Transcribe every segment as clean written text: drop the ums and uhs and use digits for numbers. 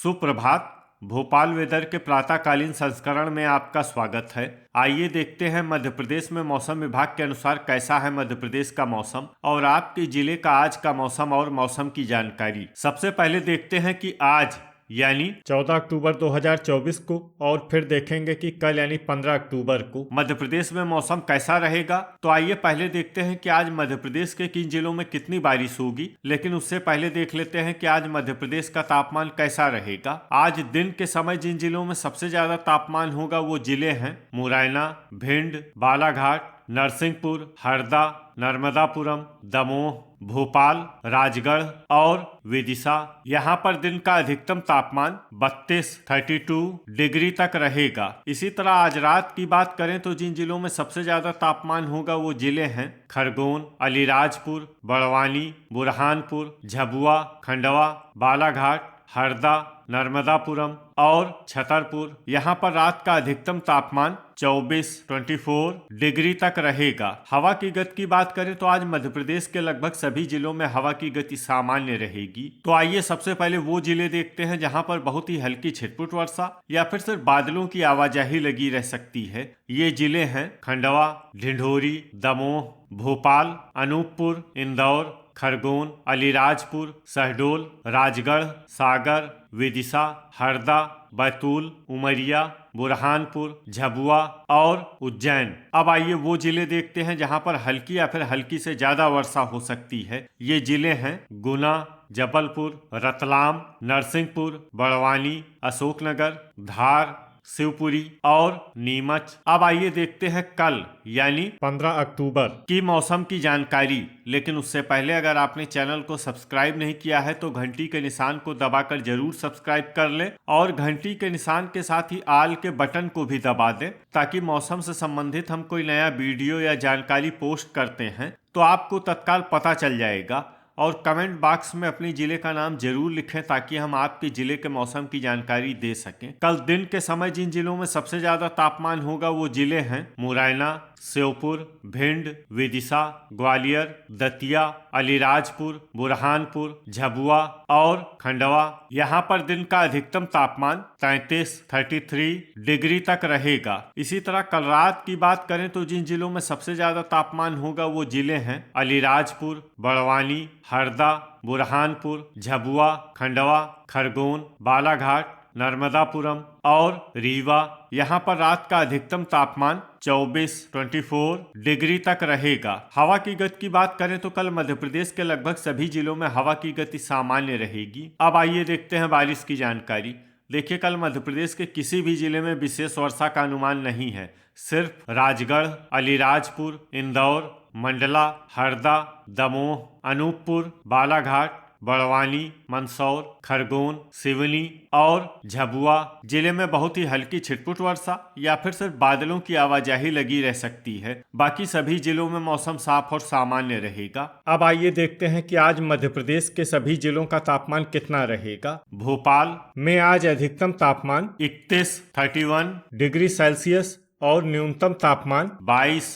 सुप्रभात। भोपाल वेदर के प्रातःकालीन संस्करण में आपका स्वागत है। आइए देखते हैं मध्य प्रदेश में मौसम विभाग के अनुसार कैसा है मध्य प्रदेश का मौसम और आपके जिले का आज का मौसम और मौसम की जानकारी। सबसे पहले देखते हैं कि आज यानी 14 अक्टूबर 2024 को और फिर देखेंगे कि कल यानी 15 अक्टूबर को मध्य प्रदेश में मौसम कैसा रहेगा। तो आइए पहले देखते हैं कि आज मध्य प्रदेश के किन जिलों में कितनी बारिश होगी, लेकिन उससे पहले देख लेते हैं कि आज मध्य प्रदेश का तापमान कैसा रहेगा। आज दिन के समय जिन जिलों में सबसे ज्यादा तापमान होगा वो जिले हैं मुरैना, भिंड, बालाघाट, नरसिंहपुर, हरदा, नर्मदापुरम, दमोह, भोपाल, राजगढ़ और विदिशा। यहाँ पर दिन का अधिकतम तापमान 32 डिग्री तक रहेगा। इसी तरह आज रात की बात करें तो जिन जिलों में सबसे ज्यादा तापमान होगा वो जिले हैं खरगोन, अलीराजपुर, बड़वानी, बुरहानपुर, झाबुआ, खंडवा, बालाघाट, हरदा, नर्मदापुरम और छतरपुर। यहाँ पर रात का अधिकतम तापमान 24 डिग्री तक रहेगा। हवा की गति की बात करें तो आज मध्य प्रदेश के लगभग सभी जिलों में हवा की गति सामान्य रहेगी। तो आइए सबसे पहले वो जिले देखते हैं जहाँ पर बहुत ही हल्की छिटपुट वर्षा या फिर सिर्फ बादलों की आवाजाही लगी रह सकती है। ये जिले हैं खंडवा, ढिंढोरी, दमोह, भोपाल, अनूपपुर, इंदौर, खरगोन, अलीराजपुर, शहडोल, राजगढ़, सागर, विदिशा, हरदा, बैतूल, उमरिया, बुरहानपुर, झाबुआ और उज्जैन। अब आइए वो जिले देखते हैं जहां पर हल्की या फिर हल्की से ज्यादा वर्षा हो सकती है। ये जिले हैं गुना, जबलपुर, रतलाम, नरसिंहपुर, बड़वानी, अशोकनगर, धार, शिवपुरी और नीमच। अब आइए देखते हैं कल यानी 15 अक्टूबर की मौसम की जानकारी। लेकिन उससे पहले अगर आपने चैनल को सब्सक्राइब नहीं किया है तो घंटी के निशान को दबाकर जरूर सब्सक्राइब कर लें और घंटी के निशान के साथ ही आल के बटन को भी दबा दें ताकि मौसम से संबंधित हम कोई नया वीडियो या जानकारी पोस्ट करते हैं तो आपको तत्काल पता चल जाएगा। और कमेंट बॉक्स में अपने जिले का नाम जरूर लिखें ताकि हम आपके जिले के मौसम की जानकारी दे सकें। कल दिन के समय जिन जिलों में सबसे ज्यादा तापमान होगा वो जिले हैं मुरैना, श्योपुर, भिंड, विदिशा, ग्वालियर, दतिया, अलीराजपुर, बुरहानपुर, झाबुआ और खंडवा। यहाँ पर दिन का अधिकतम तापमान 33 डिग्री तक रहेगा। इसी तरह कल रात की बात करें तो जिन जिलों में सबसे ज्यादा तापमान होगा वो जिले हैं अलीराजपुर, बड़वानी, हरदा, बुरहानपुर, झाबुआ, खंडवा, खरगोन, बालाघाट, नर्मदापुरम और रीवा। यहाँ पर रात का अधिकतम तापमान 24 डिग्री तक रहेगा। हवा की गति की बात करें तो कल मध्य प्रदेश के लगभग सभी जिलों में हवा की गति सामान्य रहेगी। अब आइए देखते हैं बारिश की जानकारी। देखिए कल मध्य प्रदेश के किसी भी जिले में विशेष वर्षा का अनुमान नहीं है। सिर्फ राजगढ़, अलीराजपुर, इंदौर, मंडला, हरदा, दमोह, अनूपपुर, बालाघाट, बड़वानी, मंदसौर, खरगोन, सिवनी और झाबुआ जिले में बहुत ही हल्की छिटपुट वर्षा या फिर सिर्फ बादलों की आवाजाही लगी रह सकती है। बाकी सभी जिलों में मौसम साफ और सामान्य रहेगा। अब आइए देखते हैं कि आज मध्य प्रदेश के सभी जिलों का तापमान कितना रहेगा। भोपाल में आज अधिकतम तापमान 31 डिग्री सेल्सियस और न्यूनतम तापमान 22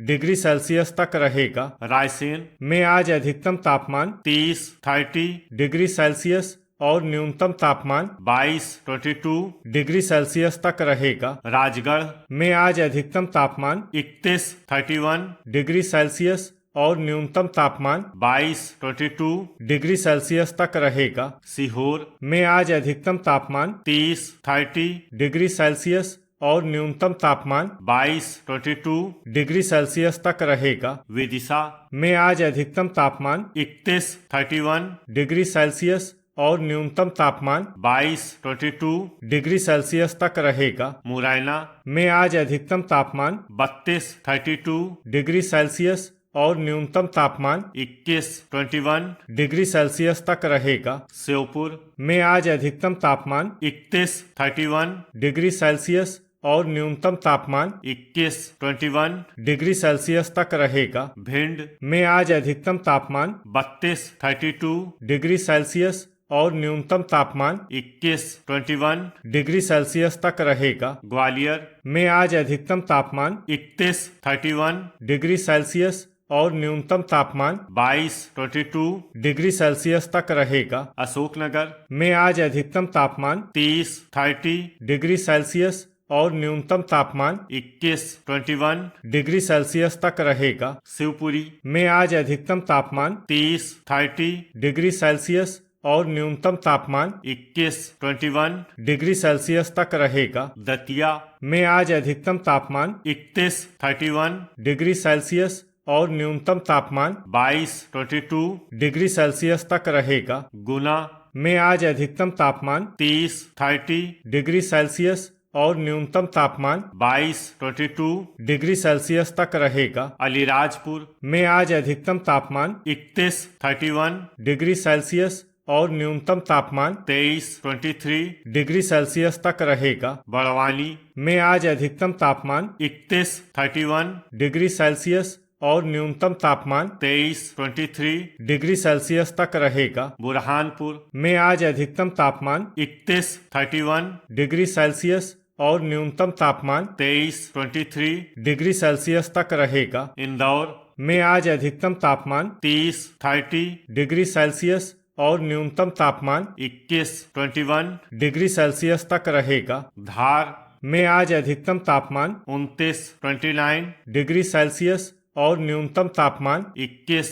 डिग्री सेल्सियस तक रहेगा। रायसेन में आज अधिकतम तापमान 30 डिग्री सेल्सियस और न्यूनतम तापमान 22 डिग्री सेल्सियस तक रहेगा। राजगढ़ में आज अधिकतम तापमान 31 डिग्री सेल्सियस और न्यूनतम तापमान 22 डिग्री सेल्सियस तक रहेगा। सीहोर में आज अधिकतम तापमान 30 डिग्री सेल्सियस और न्यूनतम तापमान 22 डिग्री सेल्सियस तक रहेगा। विदिशा में आज अधिकतम तापमान 31 डिग्री सेल्सियस और न्यूनतम तापमान 22 डिग्री सेल्सियस तक रहेगा। मुरैना में आज अधिकतम तापमान 32 डिग्री सेल्सियस और न्यूनतम तापमान 21 डिग्री सेल्सियस तक रहेगा। श्योपुर में आज अधिकतम तापमान 31 डिग्री सेल्सियस और न्यूनतम तापमान 21 डिग्री सेल्सियस तक रहेगा। भिंड में आज अधिकतम तापमान 32 डिग्री सेल्सियस और न्यूनतम तापमान 21 डिग्री सेल्सियस तक रहेगा। ग्वालियर में आज अधिकतम तापमान 31 डिग्री सेल्सियस और न्यूनतम तापमान 22 डिग्री सेल्सियस तक रहेगा। अशोकनगर में आज अधिकतम तापमान 30 डिग्री सेल्सियस और न्यूनतम तापमान 21 डिग्री सेल्सियस तक रहेगा। शिवपुरी में आज अधिकतम तापमान 30 डिग्री सेल्सियस और न्यूनतम तापमान 21 डिग्री सेल्सियस तक रहेगा। दतिया में आज अधिकतम तापमान 31 डिग्री सेल्सियस और न्यूनतम तापमान 22 डिग्री सेल्सियस तक रहेगा। गुना में आज अधिकतम तापमान 30 डिग्री सेल्सियस और न्यूनतम तापमान 22 डिग्री सेल्सियस तक रहेगा। अलीराजपुर में आज अधिकतम तापमान 31 डिग्री सेल्सियस और न्यूनतम तापमान 23 डिग्री सेल्सियस तक रहेगा। बड़वानी में आज अधिकतम तापमान 31 डिग्री सेल्सियस और न्यूनतम तापमान 23 डिग्री सेल्सियस तक रहेगा। बुरहानपुर में आज अधिकतम तापमान 31 डिग्री सेल्सियस और न्यूनतम तापमान 23 डिग्री सेल्सियस तक रहेगा। इंदौर में आज अधिकतम तापमान 30 डिग्री सेल्सियस और न्यूनतम तापमान 21 डिग्री सेल्सियस तक रहेगा। धार में आज अधिकतम तापमान 29 डिग्री सेल्सियस और न्यूनतम तापमान 21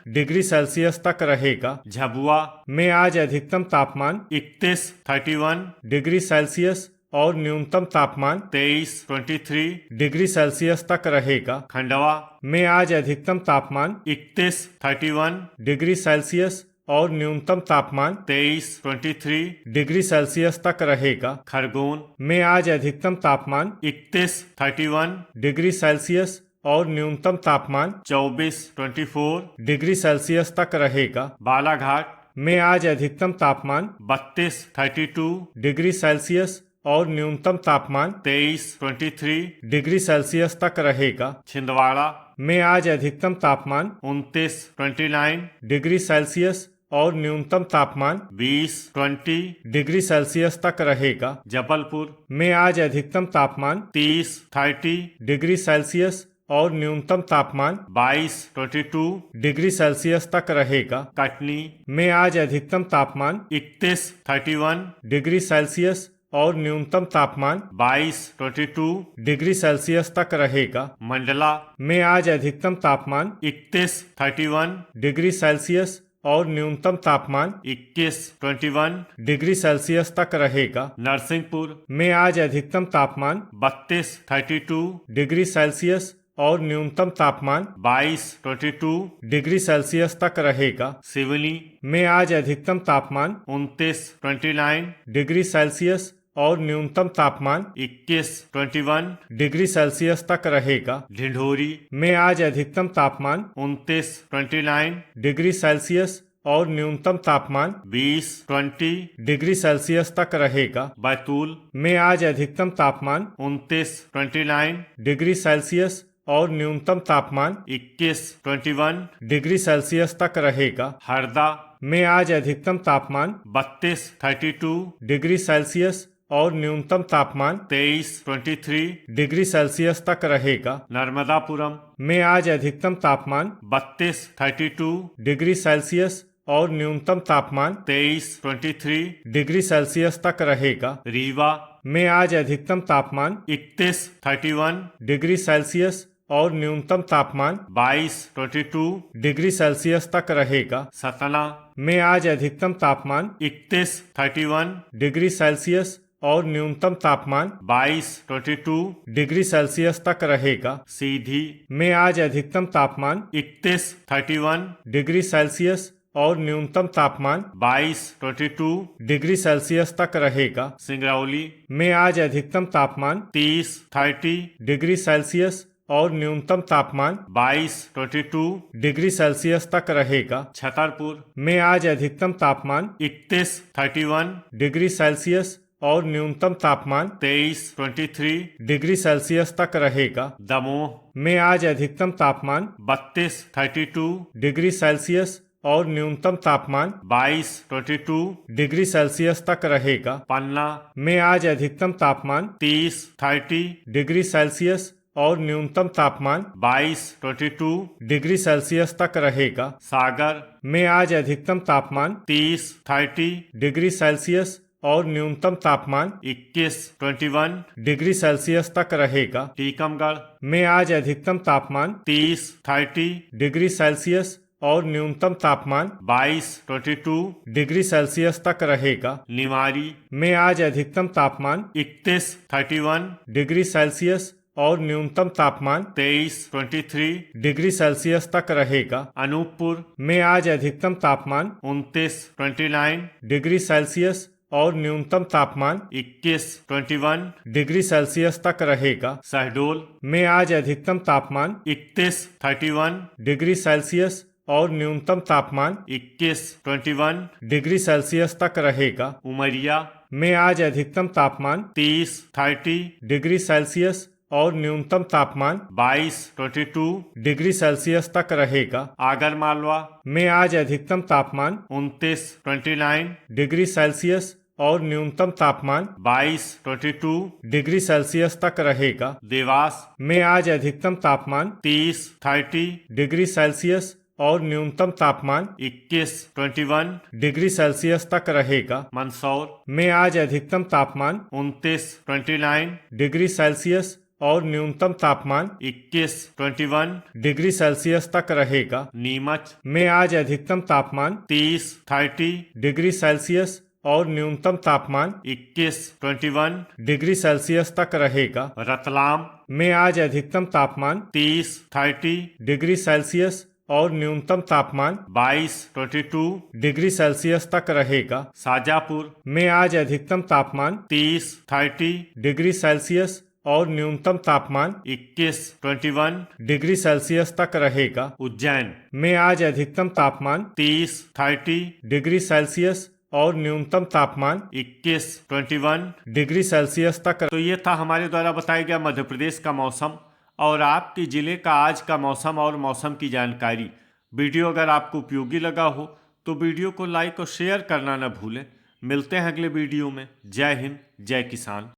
डिग्री सेल्सियस तक रहेगा। झाबुआ में आज अधिकतम तापमान 31 डिग्री सेल्सियस और न्यूनतम तापमान 23 डिग्री सेल्सियस तक रहेगा। खंडवा में आज अधिकतम तापमान 31 डिग्री सेल्सियस और न्यूनतम तापमान 23 डिग्री सेल्सियस तक रहेगा। खरगोन में आज अधिकतम तापमान 31 डिग्री सेल्सियस और न्यूनतम तापमान 24 डिग्री सेल्सियस तक रहेगा। बालाघाट में आज अधिकतम तापमान 32 डिग्री सेल्सियस और न्यूनतम तापमान 23 डिग्री सेल्सियस तक रहेगा। छिंदवाड़ा में आज अधिकतम तापमान 29 डिग्री सेल्सियस और न्यूनतम तापमान 20 डिग्री सेल्सियस तक रहेगा। जबलपुर में आज अधिकतम तापमान 30 डिग्री सेल्सियस और न्यूनतम तापमान 22 डिग्री सेल्सियस तक रहेगा। कटनी में आज अधिकतम तापमान 31 डिग्री सेल्सियस और न्यूनतम तापमान 22 डिग्री सेल्सियस तक रहेगा। मंडला में आज अधिकतम तापमान 31 डिग्री सेल्सियस और न्यूनतम तापमान 21 डिग्री सेल्सियस तक रहेगा। नरसिंहपुर में आज अधिकतम तापमान 32 डिग्री सेल्सियस और न्यूनतम तापमान 22 डिग्री सेल्सियस तक रहेगा। सिवनी में आज अधिकतम तापमान 29 डिग्री सेल्सियस और न्यूनतम तापमान 21 डिग्री सेल्सियस तक रहेगा। ढिंढोरी में आज अधिकतम तापमान 29 डिग्री सेल्सियस और न्यूनतम तापमान 20 डिग्री सेल्सियस तक रहेगा। बैतूल में आज अधिकतम तापमान 29 डिग्री सेल्सियस और न्यूनतम तापमान 21 डिग्री सेल्सियस तक रहेगा। हरदा में आज अधिकतम तापमान 32 डिग्री सेल्सियस और न्यूनतम तापमान 23 डिग्री सेल्सियस तक रहेगा। नर्मदापुरम में आज अधिकतम तापमान 32 डिग्री सेल्सियस और न्यूनतम तापमान 23 डिग्री सेल्सियस तक रहेगा। रीवा में आज अधिकतम तापमान 31 डिग्री सेल्सियस और न्यूनतम तापमान 22 डिग्री सेल्सियस तक रहेगा। सतना में आज अधिकतम तापमान 31 डिग्री सेल्सियस और न्यूनतम तापमान 22 डिग्री सेल्सियस तक रहेगा। सीधी में आज अधिकतम तापमान 31 डिग्री सेल्सियस और न्यूनतम तापमान 22 डिग्री सेल्सियस तक रहेगा। सिंगरौली में आज अधिकतम तापमान 30 डिग्री सेल्सियस और न्यूनतम तापमान 22 डिग्री सेल्सियस तक रहेगा। छतरपुर में आज अधिकतम तापमान 31 डिग्री सेल्सियस और न्यूनतम तापमान 23 डिग्री सेल्सियस तक रहेगा। दमोह में आज अधिकतम तापमान 32 डिग्री सेल्सियस और न्यूनतम तापमान 22 डिग्री सेल्सियस तक रहेगा। पन्ना में आज अधिकतम तापमान 30 डिग्री सेल्सियस और न्यूनतम तापमान 22 डिग्री सेल्सियस तक रहेगा। सागर में आज अधिकतम तापमान 30 डिग्री सेल्सियस और न्यूनतम तापमान 21 डिग्री सेल्सियस तक रहेगा। टीकमगढ़ में आज अधिकतम तापमान 30 डिग्री सेल्सियस और न्यूनतम तापमान 22 डिग्री सेल्सियस तक रहेगा। निवाड़ी में आज अधिकतम तापमान 31 डिग्री सेल्सियस और न्यूनतम तापमान 23 डिग्री सेल्सियस तक रहेगा। अनूपपुर में आज अधिकतम तापमान 29 डिग्री सेल्सियस और न्यूनतम तापमान 21 डिग्री सेल्सियस तक रहेगा। शहडोल में आज अधिकतम तापमान 31 डिग्री सेल्सियस और न्यूनतम तापमान 21 डिग्री सेल्सियस तक रहेगा। उमरिया में आज अधिकतम तापमान 30 डिग्री सेल्सियस और न्यूनतम तापमान 22 डिग्री सेल्सियस तक रहेगा। आगरमालवा में आज अधिकतम तापमान 29 डिग्री सेल्सियस और न्यूनतम तापमान 22 डिग्री सेल्सियस तक रहेगा। देवास में आज अधिकतम तापमान 30 डिग्री सेल्सियस और न्यूनतम तापमान 21 डिग्री सेल्सियस तक रहेगा। मंदसौर में आज अधिकतम तापमान 29 डिग्री सेल्सियस और न्यूनतम तापमान 21 डिग्री सेल्सियस तक रहेगा। नीमच में आज अधिकतम तापमान 30 डिग्री सेल्सियस और न्यूनतम तापमान 21 डिग्री सेल्सियस तक रहेगा। रतलाम में आज अधिकतम तापमान 30 डिग्री सेल्सियस और न्यूनतम तापमान 22 डिग्री सेल्सियस तक रहेगा। शाजापुर में आज अधिकतम तापमान 30 डिग्री सेल्सियस और न्यूनतम तापमान 21 डिग्री सेल्सियस तक रहेगा। उज्जैन में आज अधिकतम तापमान 30 डिग्री सेल्सियस और न्यूनतम तापमान 21 डिग्री सेल्सियस तक। तो ये था हमारे द्वारा बताया गया मध्य प्रदेश का मौसम और आपके जिले का आज का मौसम और मौसम की जानकारी। वीडियो अगर आपको उपयोगी लगा हो तो वीडियो को लाइक और शेयर करना न भूलें। मिलते हैं अगले वीडियो में। जय हिंद, जय किसान।